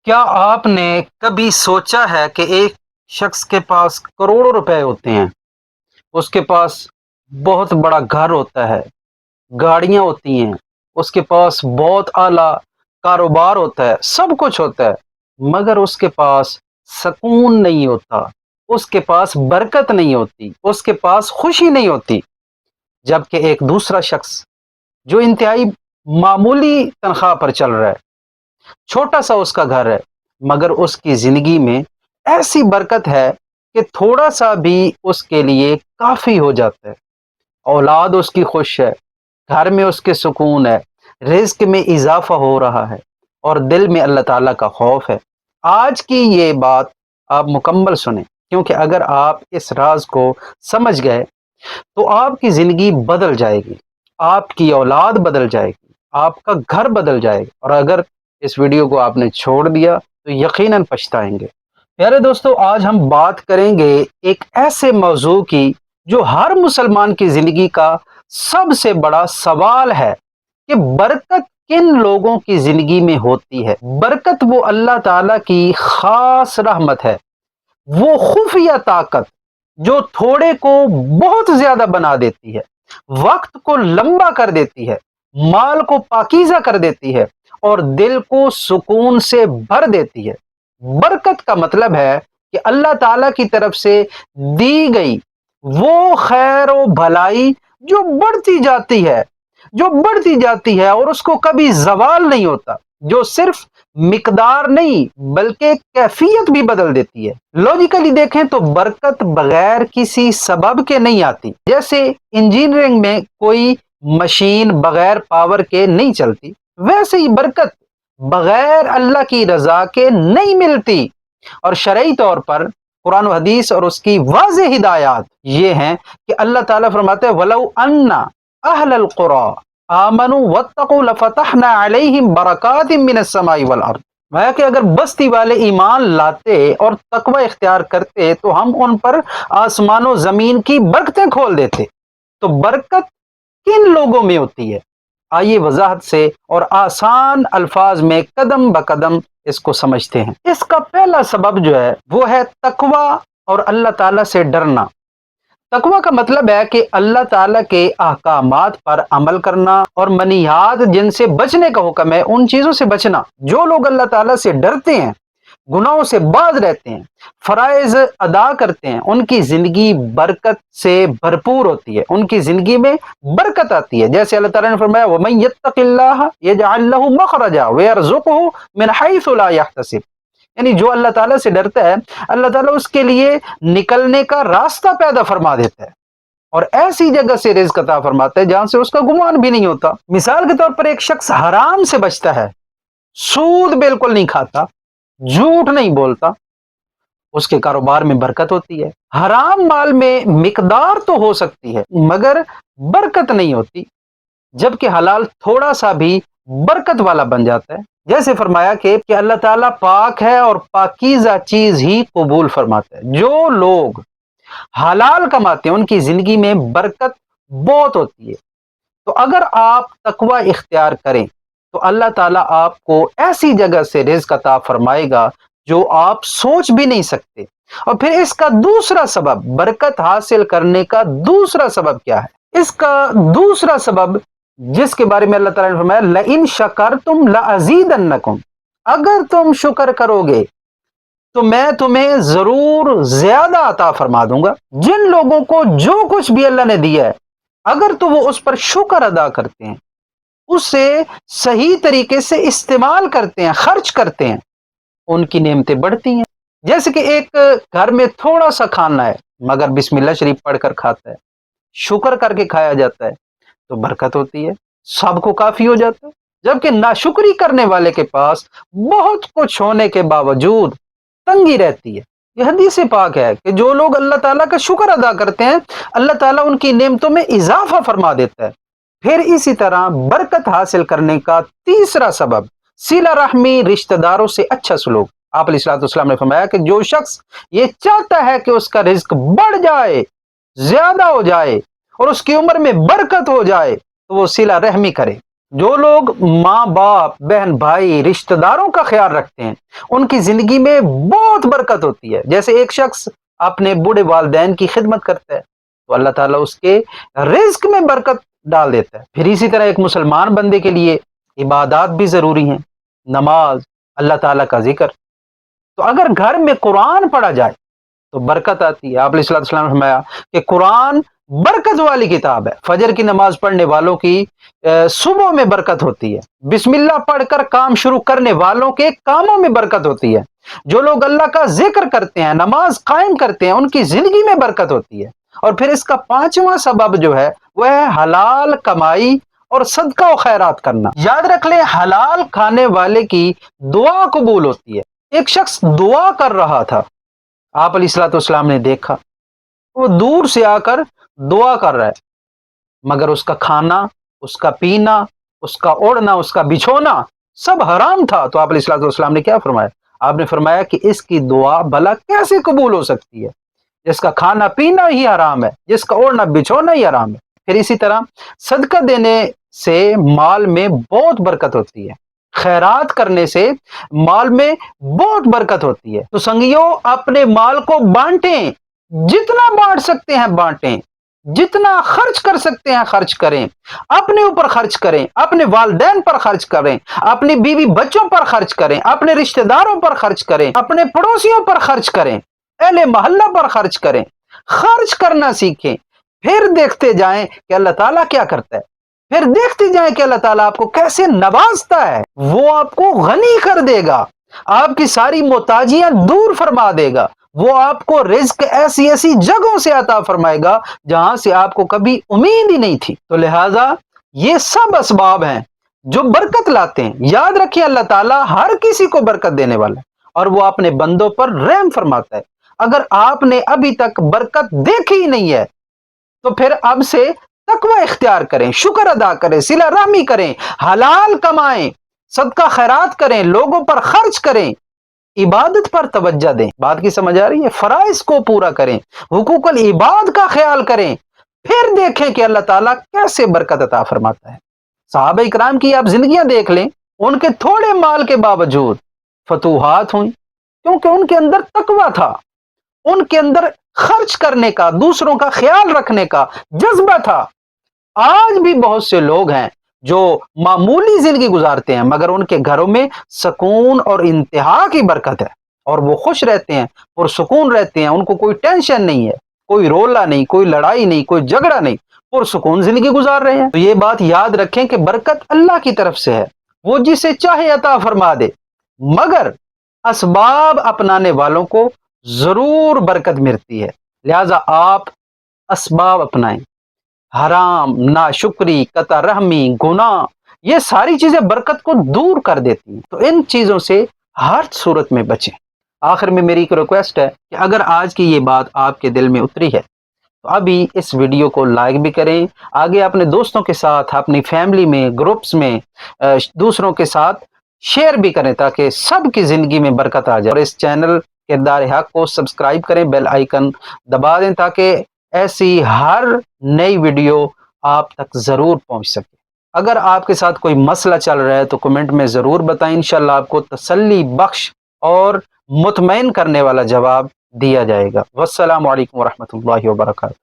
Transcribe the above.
क्या आपने कभी सोचा है कि एक शख्स के पास करोड़ों रुपए होते हैं, उसके पास बहुत बड़ा घर होता है, गाड़ियां होती हैं, उसके पास बहुत आला कारोबार होता है, सब कुछ होता है, मगर उसके पास सुकून नहीं होता, उसके पास बरकत नहीं होती, उसके पास खुशी नहीं होती। जबकि एक दूसरा शख्स जो इंतहाई मामूली तनख्वाह पर चल रहा है, छोटा सा उसका घर है, मगर उसकी जिंदगी में ऐसी बरकत है कि थोड़ा सा भी उसके लिए काफी हो जाता है। औलाद उसकी खुश है, घर में उसके सुकून है, रिज्क में इजाफा हो रहा है और दिल में अल्लाह ताला का खौफ है। आज की ये बात आप मुकम्मल सुने, क्योंकि अगर आप इस राज को समझ गए तो आपकी जिंदगी बदल जाएगी, आपकी औलाद बदल जाएगी, आपका घर बदल जाएगा। और अगर इस वीडियो को आपने छोड़ दिया तो यकीनन पछताएंगे। प्यारे दोस्तों, आज हम बात करेंगे एक ऐसे मौजू की जो हर मुसलमान की जिंदगी का सबसे बड़ा सवाल है कि बरकत किन लोगों की जिंदगी में होती है। बरकत वो अल्लाह ताला की खास रहमत है, वो खुफिया ताकत जो थोड़े को बहुत ज्यादा बना देती है, वक्त को लंबा कर देती है, माल को पाकीज़ा कर देती है और दिल को सुकून से भर देती है। बरकत का मतलब है कि अल्लाह ताला की तरफ से दी गई वो खैर और भलाई जो बढ़ती जाती है, जो बढ़ती जाती है और उसको कभी जवाल नहीं होता, जो सिर्फ मिकदार नहीं बल्कि कैफियत भी बदल देती है। लॉजिकली देखें तो बरकत बगैर किसी सबब के नहीं आती। जैसे इंजीनियरिंग में कोई मशीन बगैर पावर के नहीं चलती, वैसे ही बरकत बगैर अल्लाह की रजा के नहीं मिलती। और शरई तौर पर कुरान हदीस और उसकी वाज़ेह हिदायत ये हैं कि अल्लाह ताला फरमाते हैं, वलौ अन्ना अहलल कुरा आमनु वत्तकू लफतहना अलैहिम बरकातिम मिनस समाई वल अर्द। मैं कि अगर बस्ती वाले ईमान लाते और तकवा इख्तियार करते तो हम उन पर आसमानों जमीन की बरकतें खोल देते। तो बरकत किन लोगों में होती है, आइए वजाहत से और आसान अल्फाज में कदम ब कदम इसको समझते हैं। इसका पहला सबब जो है वो है तकवा और अल्लाह ताला से डरना। तकवा का मतलब है कि अल्लाह ताला के अहकामात पर अमल करना और मनीहात जिनसे बचने का हुक्म है उन चीजों से बचना। जो लोग अल्लाह ताला से डरते हैं, गुनाहों से बाज रहते हैं, फराइज अदा करते हैं, उनकी जिंदगी बरकत से भरपूर होती है, उनकी जिंदगी में बरकत आती है। जैसे अल्लाह ताला ने फरमाया, वमन यत्तकिल्लाह यजअल लहू मखरजा व यरजुकहू मिन हैसु ला यहतसिब। यानी जो अल्लाह ताला से डरता है, अल्लाह ताला उसके लिए निकलने का रास्ता पैदा फरमा देता है और ऐसी जगह से रिज़्क अता फरमाता है जहां से उसका गुमान भी नहीं होता। मिसाल के तौर पर एक शख्स हराम से बचता है, सूद बिल्कुल नहीं खाता, झूठ नहीं बोलता, उसके कारोबार में बरकत होती है। हराम माल में मिकदार तो हो सकती है मगर बरकत नहीं होती, जबकि हलाल थोड़ा सा भी बरकत वाला बन जाता है। जैसे फरमाया कि अल्लाह ताला पाक है और पाकीज़ा चीज ही कबूल फरमाता है। जो लोग हलाल कमाते हैं उनकी जिंदगी में बरकत बहुत होती है। तो अगर आप तकवा इख्तियार करें तो अल्लाह ताला आपको ऐसी जगह से रिज़्क अता फरमाएगा जो आप सोच भी नहीं सकते। और फिर इसका दूसरा सबब, बरकत हासिल करने का दूसरा सबब क्या है? इसका दूसरा सबब जिसके बारे में अल्लाह ताला ने फरमाया, लइन शकरतुम लअज़ीदन्नकुम, अगर तुम शुक्र करोगे तो मैं तुम्हें जरूर ज्यादा अता फरमा दूंगा। जिन लोगों को जो कुछ भी अल्लाह ने दिया है, अगर तो वो उस पर शुक्र अदा करते हैं, उसे सही तरीके से इस्तेमाल करते हैं, खर्च करते हैं, उनकी नेमतें बढ़ती हैं। जैसे कि एक घर में थोड़ा सा खाना है मगर बिस्मिल्लाह शरीफ पढ़कर खाता है, शुक्र करके खाया जाता है, तो बरकत होती है, सबको काफी हो जाता है। जबकि नाशुक्री करने वाले के पास बहुत कुछ होने के बावजूद तंगी रहती है। यह हदीस पाक है कि जो लोग अल्लाह ताला का शुक्र अदा करते हैं, अल्लाह ताला उनकी नेमतों में इजाफा फरमा देता है। फिर इसी तरह बरकत हासिल करने का तीसरा सबब सिला रहमी, रिश्तेदारों से अच्छा सलूक। आप अलैहिस्सलाम ने फरमाया कि जो शख्स ये चाहता है कि उसका रिज्क बढ़ जाए, ज्यादा हो जाए और उसकी उम्र में बरकत हो जाए, तो वो सिला रहमी करे। جو لوگ ماں باپ بہن بھائی رشتہ داروں کا خیال رکھتے ہیں ان کی زندگی میں بہت برکت ہوتی ہے. جیسے ایک شخص اپنے بوڑھے والدین کی خدمت کرتا ہے تو اللہ تعالیٰ اس کے رزق میں برکت ڈال دیتا ہے. پھر اسی طرح ایک مسلمان بندے کے لیے عبادات بھی ضروری ہیں. نماز، اللہ تعالیٰ کا ذکر. تو اگر گھر میں قرآن پڑھا جائے تو برکت آتی ہے. آپ علیہ الصلوۃ والسلام نے فرمایا کہ قرآن برکت والی کتاب ہے. فجر کی نماز پڑھنے والوں کی صبح میں برکت ہوتی ہے. بسم اللہ پڑھ کر کام شروع کرنے والوں کے کاموں میں برکت ہوتی ہے. جو لوگ اللہ کا ذکر کرتے ہیں، نماز قائم کرتے ہیں، ان کی زندگی میں برکت ہوتی ہے. اور پھر اس کا پانچواں سبب جو ہے وہ ہے حلال کمائی اور صدقہ و خیرات کرنا. یاد رکھ لیں، حلال کھانے والے کی دعا قبول ہوتی ہے. ایک شخص دعا کر رہا تھا، آپ علیہ الصلوۃ والسلام نے دیکھا وہ دور سے آ کر دعا کر رہا ہے، مگر اس کا کھانا، اس کا پینا، اس کا اوڑھنا، اس کا بچھونا سب حرام تھا. تو آپ علیہ الصلوۃ والسلام نے کیا فرمایا؟ آپ نے فرمایا کہ اس کی دعا بھلا کیسے قبول ہو سکتی ہے جس کا کھانا پینا ہی حرام ہے، جس کا اوڑھنا بچھونا ہی حرام ہے. پھر اسی طرح صدقہ دینے سے مال میں بہت برکت ہوتی ہے. خیرات کرنے سے مال میں بہت برکت ہوتی ہے. تو سنگیوں، اپنے مال کو بانٹیں، جتنا بانٹ سکتے ہیں بانٹیں، جتنا خرچ کر سکتے ہیں خرچ کریں. اپنے اوپر خرچ کریں، اپنے والدین پر خرچ کریں، اپنی بیوی بچوں پر خرچ کریں، اپنے رشتہ داروں پر خرچ کریں، اپنے پڑوسیوں پر خرچ کریں، اہل محلہ پر خرچ کریں. خرچ کرنا سیکھیں، پھر دیکھتے جائیں کہ اللہ تعالیٰ کیا کرتا ہے. پھر دیکھتے جائیں کہ اللہ تعالیٰ آپ کو کیسے نوازتا ہے. وہ آپ کو غنی کر دے گا، آپ کی ساری محتاجیاں دور فرما دے گا. وہ آپ کو رزق ایسی ایسی جگہوں سے عطا فرمائے گا جہاں سے آپ کو کبھی امید ہی نہیں تھی. تو لہٰذا یہ سب اسباب ہیں جو برکت لاتے ہیں. یاد رکھیں، اللہ تعالیٰ ہر کسی کو برکت دینے والا ہے اور وہ اپنے بندوں پر رحم فرماتا ہے. اگر آپ نے ابھی تک برکت دیکھی ہی نہیں ہے تو پھر اب سے تقوی اختیار کریں، شکر ادا کریں، صلہ رحمی کریں، حلال کمائیں، صدقہ خیرات کریں، لوگوں پر خرچ کریں، عبادت پر توجہ دیں. بات کی سمجھ آ رہی ہے؟ فرائض کو پورا کریں، حقوق العباد کا خیال کریں، پھر دیکھیں کہ اللہ تعالیٰ کیسے برکت عطا فرماتا ہے. صحابہ اکرام کی آپ زندگیاں دیکھ لیں، ان کے تھوڑے مال کے باوجود فتوحات ہوئیں کیونکہ ان کے اندر تقوی تھا، ان کے اندر خرچ کرنے کا، دوسروں کا خیال رکھنے کا جذبہ تھا. آج بھی بہت سے لوگ ہیں جو معمولی زندگی گزارتے ہیں مگر ان کے گھروں میں سکون اور انتہا کی برکت ہے اور وہ خوش رہتے ہیں، پرسکون رہتے ہیں. ان کو کوئی ٹینشن نہیں ہے، کوئی رولا نہیں، کوئی لڑائی نہیں، کوئی جھگڑا نہیں، پرسکون زندگی گزار رہے ہیں. تو یہ بات یاد رکھیں کہ برکت اللہ کی طرف سے ہے، وہ جسے چاہے عطا فرما دے، مگر اسباب اپنانے والوں کو ضرور برکت ملتی ہے. لہذا آپ اسباب اپنائیں. حرام، ناشکری، قطع رحمی، گناہ، یہ ساری چیزیں برکت کو دور کر دیتی ہیں. تو ان چیزوں سے ہر صورت میں بچیں. آخر میں میری ایک ریکویسٹ ہے کہ اگر آج کی یہ بات آپ کے دل میں اتری ہے تو ابھی اس ویڈیو کو لائک بھی کریں، آگے اپنے دوستوں کے ساتھ، اپنی فیملی میں، گروپس میں دوسروں کے ساتھ شیئر بھی کریں تاکہ سب کی زندگی میں برکت آ جائے. اور اس چینل کردار حق کو سبسکرائب کریں، بیل آئیکن دبا دیں تاکہ ایسی ہر نئی ویڈیو آپ تک ضرور پہنچ سکے. اگر آپ کے ساتھ کوئی مسئلہ چل رہا ہے تو کمنٹ میں ضرور بتائیں، انشاءاللہ آپ کو تسلی بخش اور مطمئن کرنے والا جواب دیا جائے گا. والسلام علیکم ورحمۃ اللہ وبرکاتہ.